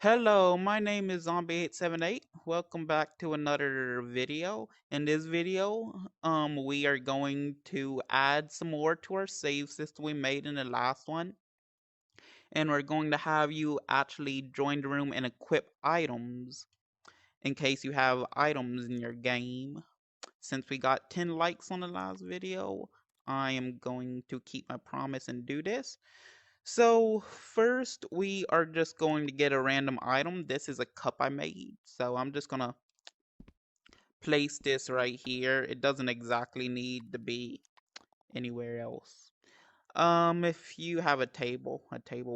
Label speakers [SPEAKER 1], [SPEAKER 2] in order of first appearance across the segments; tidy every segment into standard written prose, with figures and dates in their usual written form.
[SPEAKER 1] Hello, my name is Zombie878. Welcome back to another video. In this video, we are going to add some more to our save system we made in the last one. And we're going to have you actually join the room and equip items in case you have items in your game. Since we got 10 likes on the last video, I am going to keep my promise and do this. So first we are just going to get a random item. This is a cup I made. So I'm just gonna place this right here. It doesn't exactly need to be anywhere else. If you have a table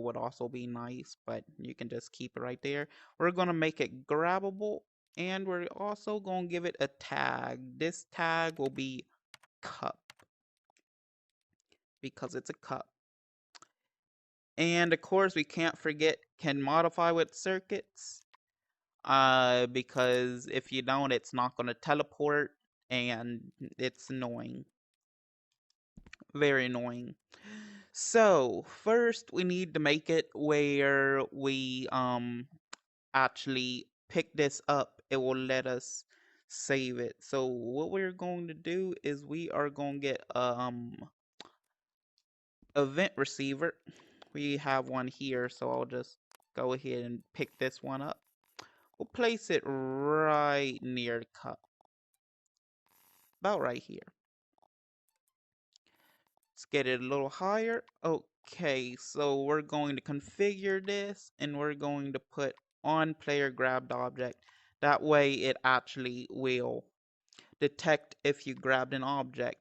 [SPEAKER 1] would also be nice, but you can just keep it right there. We're gonna make it grabbable and we're also gonna give it a tag. This tag will be cup because it's a cup. And of course we can't forget can modify with circuits. Because if you don't, it's not going to teleport, and it's annoying. Very annoying. So, first we need to make it where we actually pick this up. It will let us save it. So, what we're going to do is we are going to get event receiver. We have one here, so I'll just go ahead and pick this one up. We'll place it right near the cup. About right here. Let's get it a little higher. Okay, so we're going to configure this and we're going to put on player grabbed object. That way it actually will detect if you grabbed an object.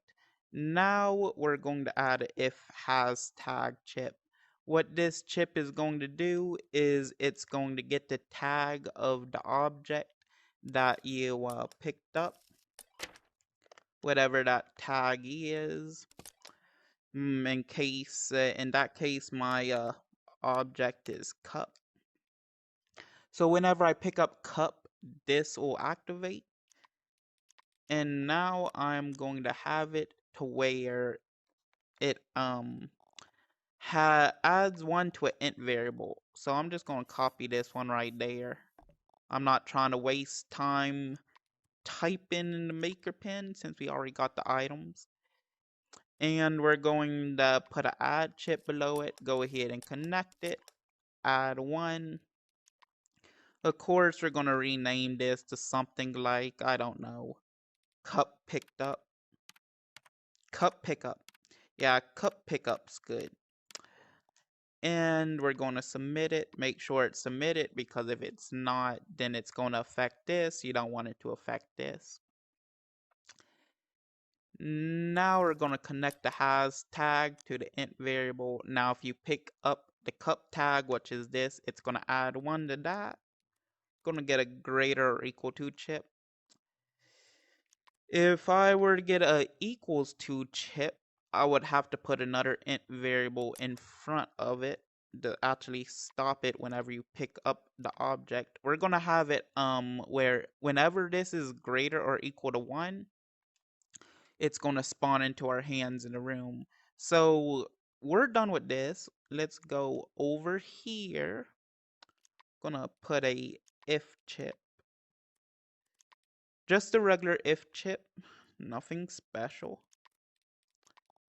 [SPEAKER 1] Now we're going to add a if has tag chip. What this chip is going to do is it's going to get the tag of the object that you picked up, whatever that tag is. In that case, my object is cup. So whenever I pick up cup, this will activate. And now I'm going to have it to where it adds one to an int variable. So I'm just going to copy this one right there. I'm not trying to waste time typing in the maker pen since we already got the items. And we're going to put an add chip below it. Go ahead and connect it. Add one. Of course, we're going to rename this to something like, I don't know, cup picked up. Cup pickup. Yeah, cup pickup's good. And we're going to submit it. Make sure it's submitted because if it's not, then it's going to affect this. You don't want it to affect this. Now we're going to connect the has tag to the int variable. Now if you pick up the cup tag, which is this, it's going to add one to that. Going to get a greater or equal to chip. If I were to get a equals to chip, I would have to put another int variable in front of it to actually stop it whenever you pick up the object. We're gonna have it where whenever this is greater or equal to 1, it's gonna spawn into our hands in the room. So we're done with this. Let's go over here. Gonna put a if chip. Just a regular if chip, nothing special.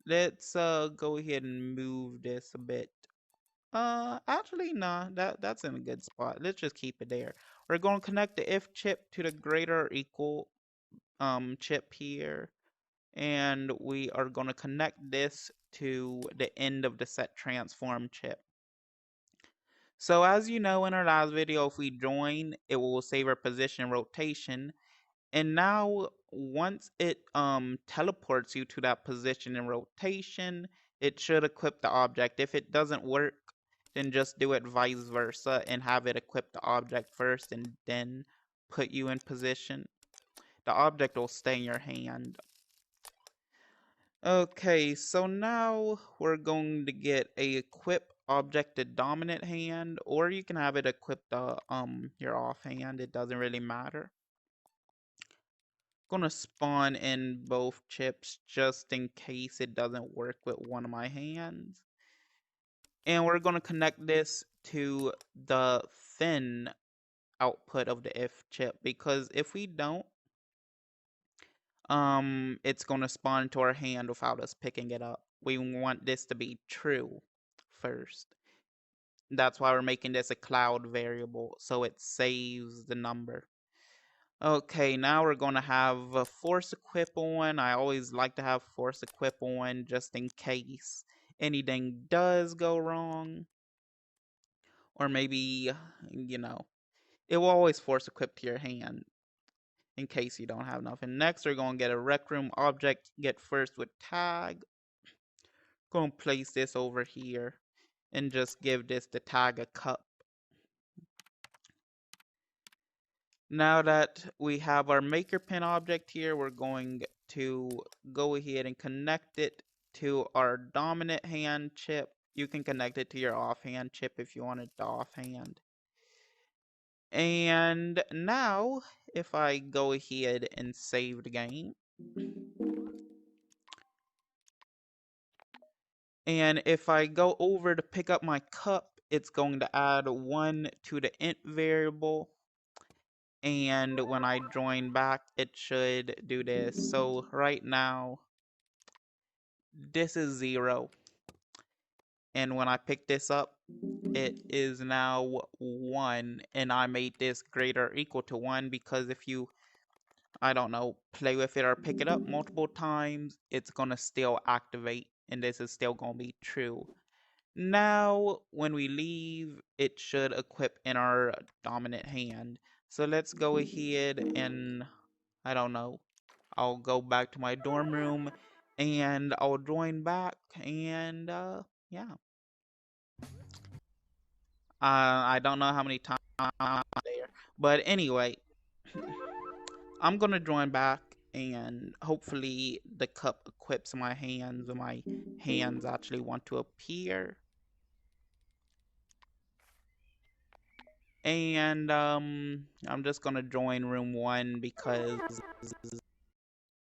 [SPEAKER 1] Let's go ahead and move this a bit. Actually, nah, that's in a good spot. Let's just keep it there. We're going to connect the if chip to the greater or equal chip here, and we are going to connect this to the end of the set transform chip. So as you know in our last video, if we join, it will save our position rotation. And now once it teleports you to that position in rotation, it should equip the object. If it doesn't work, then just do it vice versa and have it equip the object first and then put you in position. The object will stay in your hand. Okay, so now we're going to get a equip object to dominant hand, or you can have it equip the your offhand. It doesn't really matter. Gonna spawn in both chips just in case it doesn't work with one of my hands. And we're gonna connect this to the thin output of the if chip, because if we don't, it's gonna spawn to our hand without us picking it up. We want this to be true first. That's why we're making this a cloud variable, so it saves the number. Okay, now we're gonna have a force equip on. I always like to have force equip on just in case anything does go wrong. Or maybe, you know, it will always force equip to your hand in case you don't have nothing. Next, we're gonna get a rec room object, get first with tag. Gonna place this over here and just give this the tag a cup. Now that we have our maker pin object here, we're going to go ahead and connect it to our dominant hand chip. You can connect it to your offhand chip if you want it to offhand. And now, if I go ahead and save the game, and if I go over to pick up my cup, it's going to add 1 to the int variable. And when I join back, it should do this. So right now, this is 0. And when I pick this up, it is now 1. And I made this greater or equal to 1 because if you, I don't know, play with it or pick it up multiple times, it's going to still activate. And this is still going to be true. Now, when we leave, it should equip in our dominant hand. So let's go ahead and, I don't know, I'll go back to my dorm room and I'll join back and, yeah. I don't know how many times I'm there. But anyway, I'm going to join back and hopefully the cup equips my hands and my hands actually want to appear. And I'm just gonna join room 1 because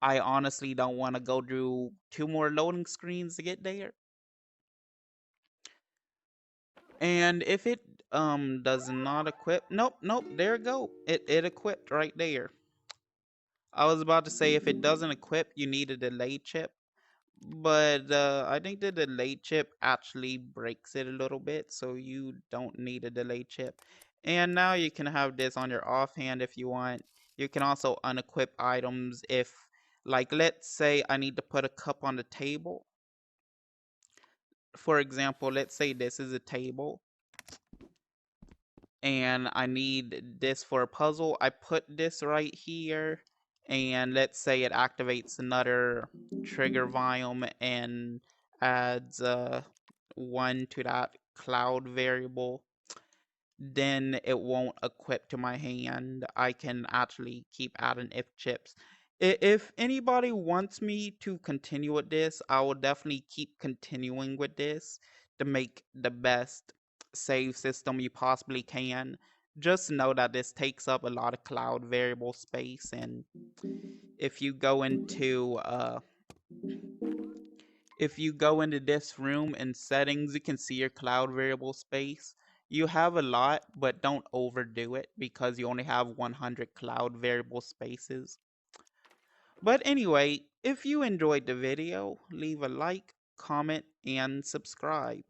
[SPEAKER 1] I honestly don't want to go through 2 more loading screens to get there. And if it does not equip, nope, there it go. It equipped right there. I was about to say if it doesn't equip, you need a delay chip. But I think the delay chip actually breaks it a little bit, so you don't need a delay chip. And now you can have this on your offhand if you want. You can also unequip items if, like, let's say I need to put a cup on the table. For example, let's say this is a table and I need this for a puzzle. I put this right here, and let's say it activates another trigger volume and adds 1 to that cloud variable. Then it won't equip to my hand. I can actually keep adding if chips. If anybody wants me to continue with this, I will definitely keep continuing with this to make the best save system you possibly can. Just know that this takes up a lot of cloud variable space, and if you go into this room in settings, you can see your cloud variable space. You have a lot, but don't overdo it because you only have 100 cloud variable spaces. But anyway, if you enjoyed the video, leave a like, comment, and subscribe.